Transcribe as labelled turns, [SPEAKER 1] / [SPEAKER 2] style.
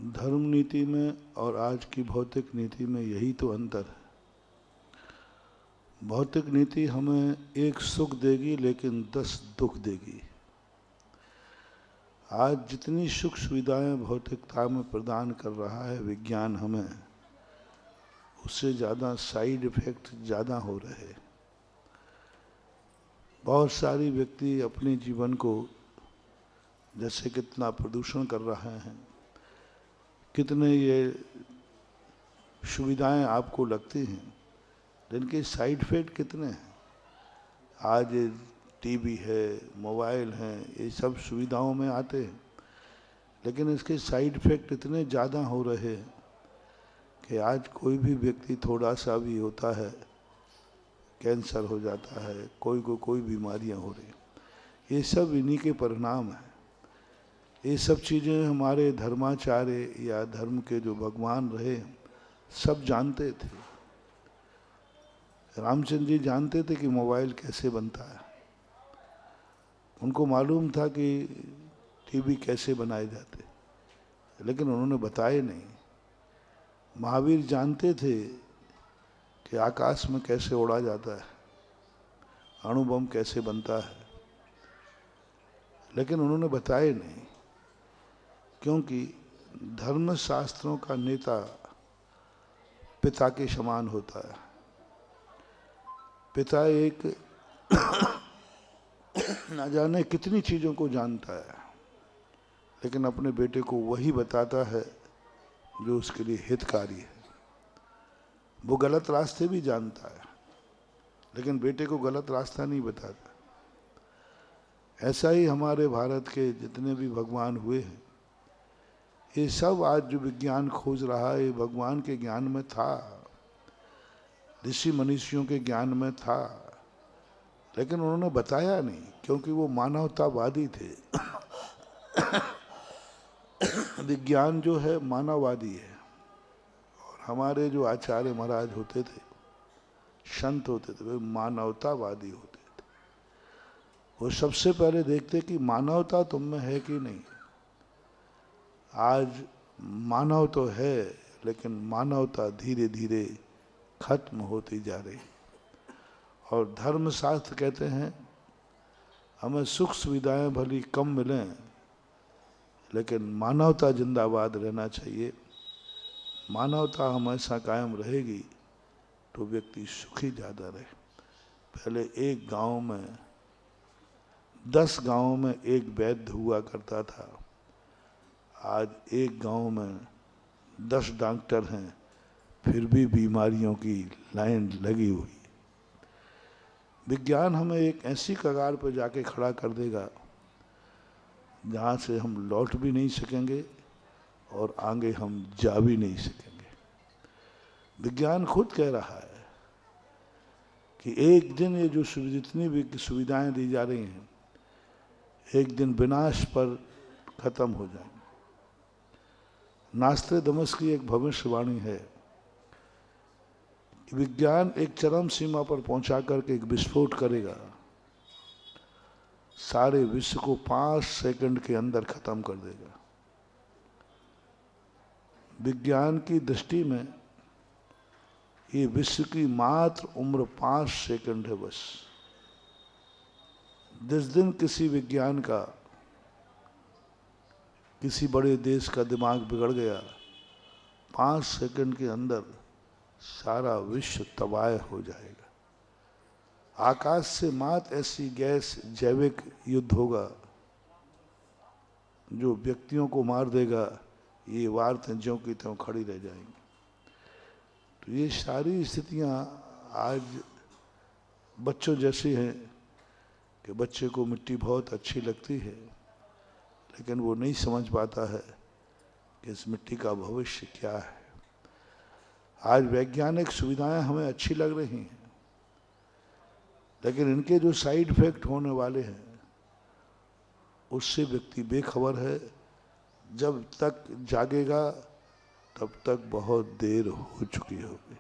[SPEAKER 1] धर्म नीति में और आज की भौतिक नीति में यही तो अंतर है। भौतिक नीति हमें एक सुख देगी लेकिन 10 दुख देगी। आज जितनी सुख सुविधाएं भौतिकता में प्रदान कर रहा है विज्ञान हमें, उससे ज़्यादा साइड इफेक्ट ज़्यादा हो रहे। बहुत सारी व्यक्ति अपने जीवन को जैसे कितना प्रदूषण कर रहे हैं, कितने ये सुविधाएं आपको लगती हैं, जिनके साइड इफेक्ट कितने हैं। आज टीवी है, मोबाइल हैं, ये सब सुविधाओं में आते हैं, लेकिन इसके साइड इफेक्ट इतने ज़्यादा हो रहे हैं कि आज कोई भी व्यक्ति थोड़ा सा भी होता है कैंसर हो जाता है, कोई को कोई बीमारियां हो रही। ये सब इन्हीं के परिणाम हैं। ये सब चीज़ें हमारे धर्माचार्य या धर्म के जो भगवान रहे सब जानते थे। रामचंद्र जी जानते थे कि मोबाइल कैसे बनता है, उनको मालूम था कि टीवी कैसे बनाए जाते, लेकिन उन्होंने बताए नहीं। महावीर जानते थे कि आकाश में कैसे उड़ा जाता है, अणु बम कैसे बनता है, लेकिन उन्होंने बताए नहीं, क्योंकि धर्म शास्त्रों का नेता पिता के समान होता है। पिता एक न जाने कितनी चीज़ों को जानता है, लेकिन अपने बेटे को वही बताता है जो उसके लिए हितकारी है। वो गलत रास्ते भी जानता है, लेकिन बेटे को गलत रास्ता नहीं बताता। ऐसा ही हमारे भारत के जितने भी भगवान हुए हैं, ये सब आज जो विज्ञान खोज रहा है, ये भगवान के ज्ञान में था, ऋषि मनीषियों के ज्ञान में था, लेकिन उन्होंने बताया नहीं, क्योंकि वो मानवतावादी थे। विज्ञान जो है मानववादी है, और हमारे जो आचार्य महाराज होते थे, संत होते थे, वे मानवतावादी होते थे। वो सबसे पहले देखते कि मानवता तुम में है कि नहीं। आज मानव तो है, लेकिन मानवता धीरे धीरे खत्म होती जा रही। और धर्मशास्त्र कहते हैं हमें सुख सुविधाएं भली कम मिलें, लेकिन मानवता जिंदाबाद रहना चाहिए। मानवता हमेशा कायम रहेगी तो व्यक्ति सुखी ज़्यादा रहे। पहले एक गांव में 10 गांवों में एक वैद्य हुआ करता था, आज एक गांव में 10 डॉक्टर हैं, फिर भी बीमारियों की लाइन लगी हुई। विज्ञान हमें एक ऐसी कगार पर जाके खड़ा कर देगा जहाँ से हम लौट भी नहीं सकेंगे और आगे हम जा भी नहीं सकेंगे। विज्ञान खुद कह रहा है कि एक दिन ये जो जितनी भी सुविधाएं दी जा रही हैं, एक दिन विनाश पर खत्म हो जाएंगे। नास्ट्रेडमस की एक भविष्यवाणी है, विज्ञान एक चरम सीमा पर पहुंचा करके एक विस्फोट करेगा, सारे विश्व को 5 सेकंड के अंदर खत्म कर देगा। विज्ञान की दृष्टि में ये विश्व की मात्र उम्र 5 सेकंड है बस। जिस दिन किसी विज्ञान का, किसी बड़े देश का दिमाग बिगड़ गया, 5 सेकंड के अंदर सारा विश्व तबाह हो जाएगा। आकाश से मात्र ऐसी गैस, जैविक युद्ध होगा जो व्यक्तियों को मार देगा। ये वार्तें ज्यों की त्यों खड़ी रह जाएंगी। तो ये सारी स्थितियां आज बच्चों जैसी हैं कि बच्चे को मिट्टी बहुत अच्छी लगती है, लेकिन वो नहीं समझ पाता है कि इस मिट्टी का भविष्य क्या है। आज वैज्ञानिक सुविधाएं हमें अच्छी लग रही हैं, लेकिन इनके जो साइड इफेक्ट होने वाले हैं उससे व्यक्ति बेखबर है। जब तक जागेगा तब तक बहुत देर हो चुकी होगी।